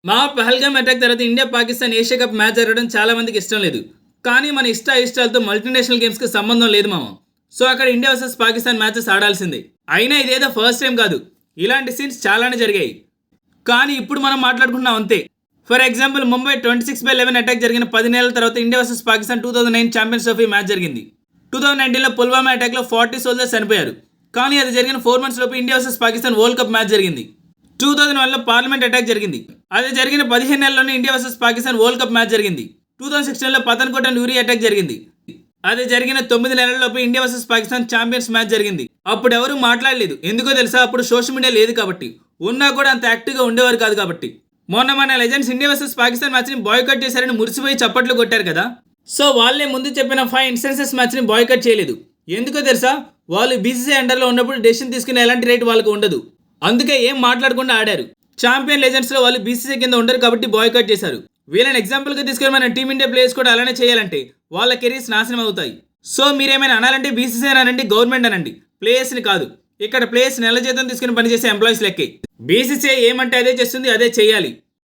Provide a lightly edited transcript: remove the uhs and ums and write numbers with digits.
మా పహల్గామ్ అటాక్ తర్వాత India Pakistan Asia cup match జరగడం చాలా మందికి ఇష్టం లేదు. కానీ మన ఇష్టాలతో మల్టీనేషనల్ గేమ్స్ కి సంబంధం లేదు మామ. సో అక్కడ ఇండియా వర్సెస్ పాకిస్తాన్ మ్యాచెస్ ఆడాల్సిందే. అయినా ఇదేదో ఫస్ట్ టైం కాదు, ఇలాంటి సీన్స్ చాలానే జరిగాయి. కానీ ఇప్పుడు మనం మాట్లాడుకుంటున్నాం అంతే. ఫర్ ఎగ్జాంపుల్ ముంబై 26/11 అటాక్ జరిగిన 10 నెలల తర్వాత India versus Pakistan 2009 champions trophy match జరిగింది. 2019లో పుల్వామా అటాక్లో 40 సోల్జర్స్ చనిపోయారు. కానీ అది జరిగిన 4 months లోపు India versus Pakistan world cup match జరిగింది. 2001లో పార్లమెంట్ అటాక్ జరిగింది. అది జరిగిన 15 నెలల్లోనే India versus Pakistan world cup match జరిగింది. 2016లో పతన్కోట్ అండ్ యూరి అటాక్ జరిగింది. అది జరిగిన 9 నెలల్లోపు India versus Pakistan champions match జరిగింది. అప్పుడు ఎవరు మాట్లాడలేదు, ఎందుకో తెలుసా? అప్పుడు సోషల్ మీడియా లేదు కాబట్టి, ఉన్నా కూడా అంత యాక్టివ్గా ఉండేవారు కాదు కాబట్టి. మొన్న మన లెజెండ్స్ ఇండియా వర్సెస్ పాకిస్తాన్ మ్యాచ్ని బాయ్కట్ చేశారని మురిసిపోయి చప్పట్లు కొట్టారు కదా. సో వాళ్ళే ముందు చెప్పిన 5 ఇన్స్టెన్సెస్ మ్యాచ్ని బాయ్కట్ చేయలేదు. ఎందుకో తెలుసా? వాళ్ళు బీసీసీఐ అండర్లో ఉన్నప్పుడు డెసిషన్ తీసుకునే ఎలాంటి రైట్ వాళ్ళకు ఉండదు. అందుకే ఏం మాట్లాడకుండా ఆడారు. ఛాంపియన్ లెజెండ్స్లో వాళ్ళు బీసీసీఐ కింద ఉండరు కాబట్టి బాయ్కట్ చేశారు. వీళ్ళని ఎగ్జాంపుల్గా తీసుకొని మన టీమిండియా ప్లేయర్స్ కూడా అలానే చేయాలంటే వాళ్ళ కెరీర్స్ నాశనం అవుతాయి. సో మీరేమైనా అనాలంటే బీసీసీఐ అనండి, గవర్నమెంట్ అనండి, ప్లేయర్స్ని కాదు. ఇక్కడ ప్లేయర్స్ నెల జీతం తీసుకుని పనిచేసే ఎంప్లాయీస్ లెక్కే. బీసీసీఐ ఏమంటే అదే చేస్తుంది, అదే చేయాలి.